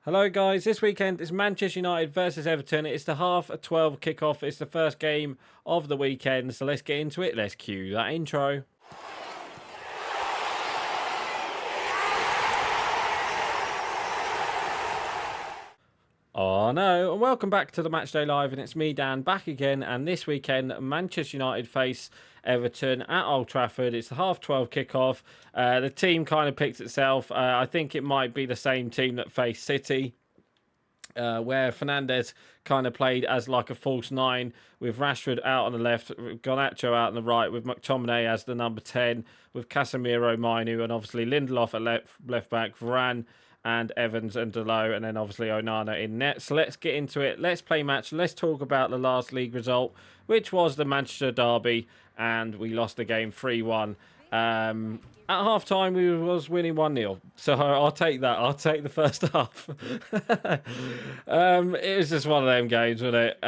Hello guys, this weekend is Manchester United versus Everton. It's the 12:30 kickoff. It's the first game of the weekend, so let's get into it. Let's cue that intro. Oh no, and welcome back to the Matchday Live, and it's me, Dan, back again, and this weekend, Manchester United face Everton at Old Trafford. It's the 12:30 kickoff. The team kind of picked itself. I think it might be the same team that faced City. Where Fernandes kind of played as like a false nine, with Rashford out on the left, Garnacho out on the right, with McTominay as the number 10, with Casemiro, Mainu, and obviously Lindelof at left back, Varane and Evans and Delo, and then obviously Onana in net. So let's get into it. Let's play match. Let's talk about the last league result, which was the Manchester derby, and we lost the game 3-1. At half time, we was winning 1-0. So I'll take that. I'll take the first half. It was just one of them games, wasn't it?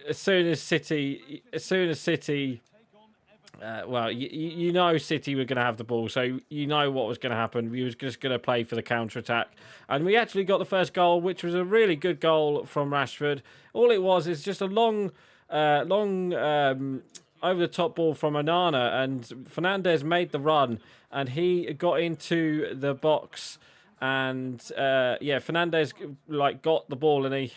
As soon as City, City were going to have the ball, so you know what was going to happen. We was just going to play for the counter-attack. And we actually got the first goal, which was a really good goal from Rashford. All it was is just a long over-the-top ball from Onana, and Fernandes made the run, and he got into the box, and Fernandes got the ball, and he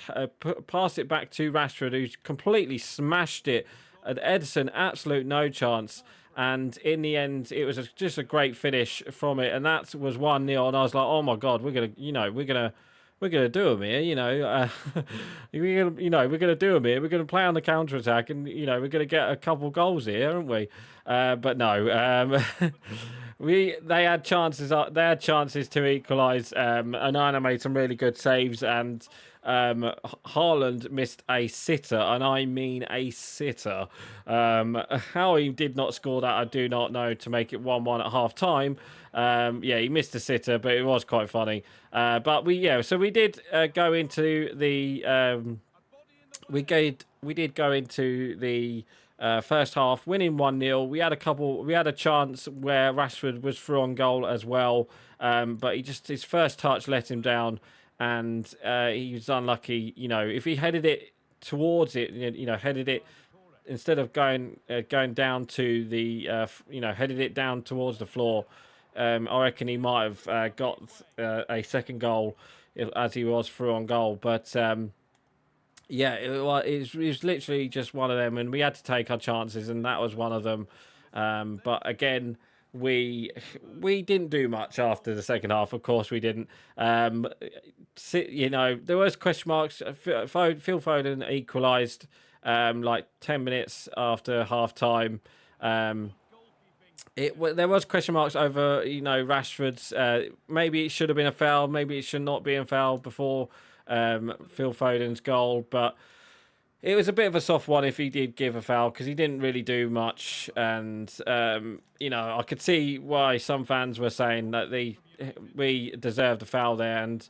passed it back to Rashford, who completely smashed it. And Ederson, absolute no chance. And in the end, it was just a great finish from it, and that was 1-0. And I was like, oh my god, we're gonna do them here, we're gonna do them here. We're gonna play on the counter attack, and we're gonna get a couple goals here, aren't we? But no, they had chances. They had chances to equalise. Onana made some really good saves, and Haaland missed a sitter, and I mean a sitter. How he did not score that, I do not know, to make it 1-1 at half time. He missed a sitter, but it was quite funny. But we did go into the we did go into the first half winning 1-0. We had a chance where Rashford was through on goal as well, but his first touch let him down, and he was unlucky. If he headed it towards it, headed it instead of going down to the headed it down towards the floor, I reckon he might have got a second goal as he was through on goal. But it was literally just one of them, and we had to take our chances, and that was one of them. But again, we didn't do much after the second half. Of course, we didn't. There was question marks. Phil Foden equalised 10 minutes after half time. There was question marks over Rashford's. Maybe it should have been a foul. Maybe it should not be a foul before Phil Foden's goal, but it was a bit of a soft one if he did give a foul, because he didn't really do much. And I could see why some fans were saying that we deserved a foul there. And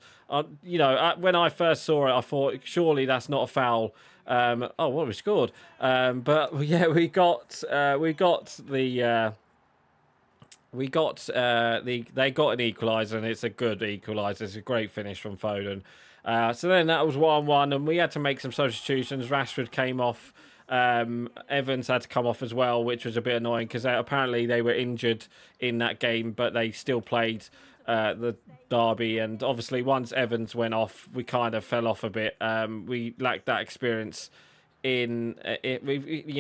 when I first saw it, I thought surely that's not a foul. What we scored? But yeah, they got an equaliser, and it's a good equaliser. It's a great finish from Foden. So then that was 1-1, and we had to make some substitutions. Rashford came off. Evans had to come off as well, which was a bit annoying, because apparently they were injured in that game, but they still played the derby. And obviously once Evans went off, we kind of fell off a bit. We lacked that experience in it. We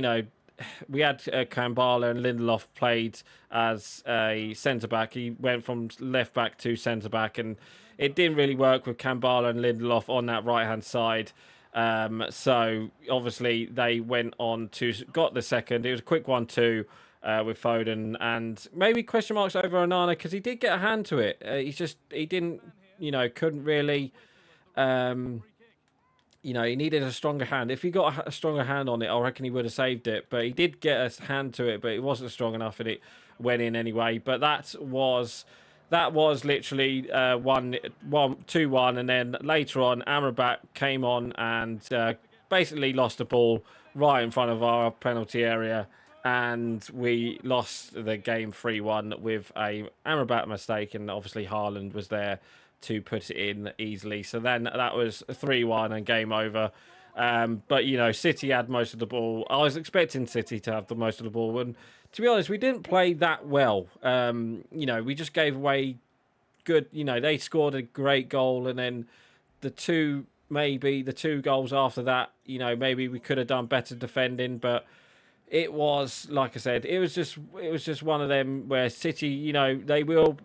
had Kambala and Lindelof played as a centre-back. He went from left-back to centre-back, and it didn't really work with Kambala and Lindelof on that right-hand side. So, obviously, they went on to got the second. It was a quick 1-2 with Foden, and maybe question marks over Onana, because he did get a hand to it. He didn't, couldn't really... he needed a stronger hand. If he got a stronger hand on it, I reckon he would have saved it. But he did get a hand to it, but it wasn't strong enough, and it went in anyway. But that was literally 2-1, and then later on, Amrabat came on and basically lost the ball right in front of our penalty area, and we lost the game 3-1 with a Amrabat mistake, and obviously Haaland was there to put it in easily. So then that was 3-1 and game over. But, City had most of the ball. I was expecting City to have the most of the ball, and to be honest, we didn't play that well. We just gave away good, they scored a great goal, and then the two goals after that, maybe we could have done better defending, but it was, like I said, it was just one of them where City, they will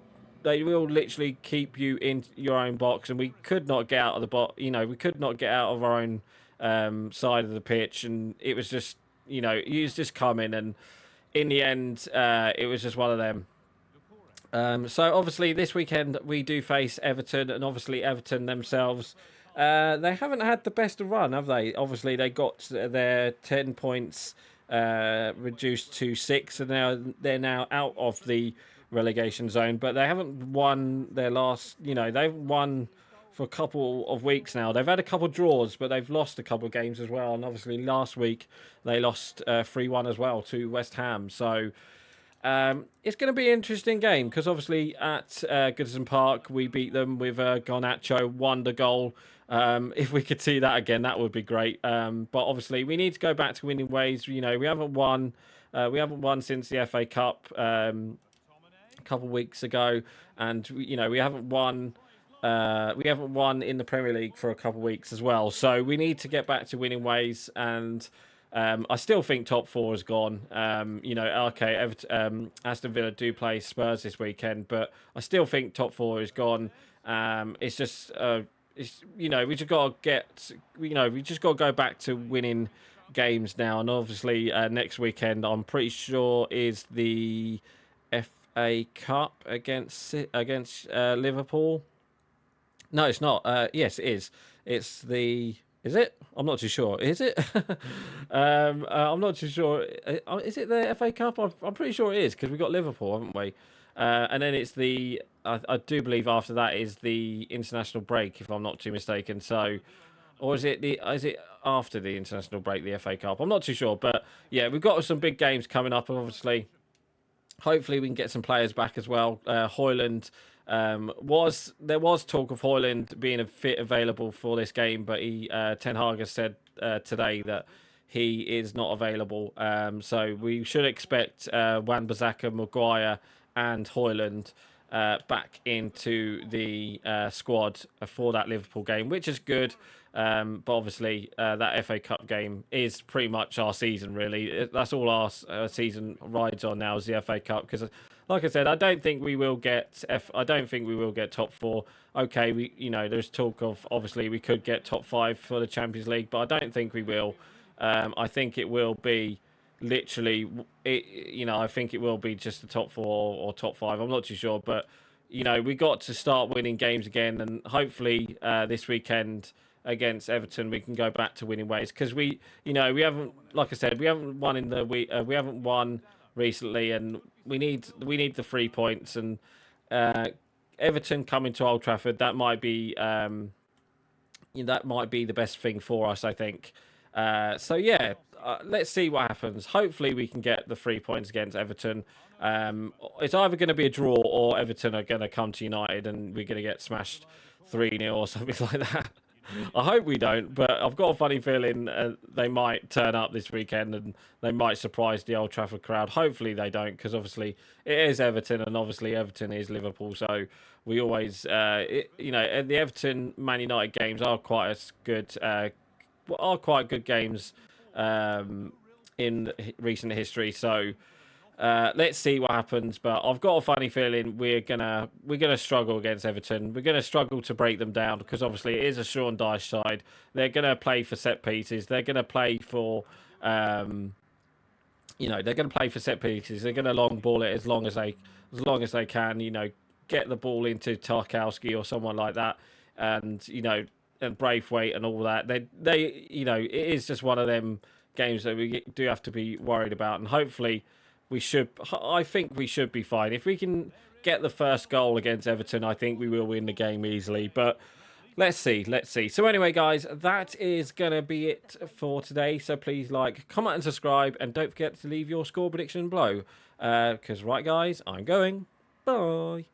literally keep you in your own box, and we could not get out of the box. We could not get out of our own side of the pitch, and it was just, he was just coming, and in the end, it was just one of them. So obviously this weekend we do face Everton, and obviously Everton themselves, they haven't had the best of run, have they? Obviously they got their 10 points reduced to 6, and now they're now out of the relegation zone, but they haven't won their last. They've won for a couple of weeks now. They've had a couple of draws, but they've lost a couple of games as well. And obviously last week they lost 3-1 as well to West Ham. So it's going to be an interesting game, because obviously at Goodison Park we beat them with a Garnacho wonder goal. If we could see that again, that would be great. But obviously we need to go back to winning ways. We haven't won. We haven't won since the FA Cup a couple of weeks ago, and we haven't won. We haven't won in the Premier League for a couple of weeks as well. So we need to get back to winning ways, and I still think top 4 is gone. Okay, Aston Villa do play Spurs this weekend, but I still think top 4 is gone. It's just, we just got to we just got to go back to winning games now. And obviously, next weekend, I'm pretty sure is the FA Cup against Liverpool. No, it's not. Yes, it is. It's the. Is it? I'm not too sure. Is it? I'm not too sure. Is it the FA Cup? I'm pretty sure it is, because we got Liverpool, haven't we? And then it's the. I do believe after that is the international break, if I'm not too mistaken. So, or is it after the international break, the FA Cup? I'm not too sure, but yeah, we've got some big games coming up, obviously. Hopefully, we can get some players back as well. Højlund. There was talk of Højlund being a fit available for this game, but Ten Hag has said today that he is not available. So we should expect Wan-Bissaka, Maguire, and Højlund back into the squad for that Liverpool game, which is good. But obviously, that FA Cup game is pretty much our season, really. That's all our season rides on now, is the FA Cup, because, like I said, I don't think we will get top 4. Okay, there's talk of, obviously we could get top 5 for the Champions League, but I don't think we will. I think it will be literally, I think it will be just the top 4 or top 5. I'm not too sure, but we got to start winning games again, and hopefully this weekend against Everton we can go back to winning ways, because we haven't, like I said, we haven't won we haven't won recently, and we need the 3 points, and Everton coming to Old Trafford, that might be the best thing for us, I think. So yeah, let's see what happens. Hopefully we can get the 3 points against Everton. It's either going to be a draw, or Everton are going to come to United and we're going to get smashed 3-0 or something like that. I hope we don't, but I've got a funny feeling they might turn up this weekend and they might surprise the Old Trafford crowd. Hopefully they don't, because obviously it is Everton, and obviously Everton is Liverpool. So we always, the Everton Man United games are quite good games in recent history. So let's see what happens, but I've got a funny feeling we're gonna struggle against Everton. We're gonna struggle to break them down, because obviously it is a Sean Dyche side. They're gonna play for set pieces. They're gonna play for they're gonna play for set pieces. They're gonna long ball it as long as they can. Get the ball into Tarkowski or someone like that, and and Braithwaite and all that. They it is just one of them games that we do have to be worried about, and hopefully. I think we should be fine. If we can get the first goal against Everton, I think we will win the game easily. But Let's see. So anyway, guys, that is going to be it for today. So please like, comment, and subscribe. And don't forget to leave your score prediction below. Because, right, guys, I'm going. Bye.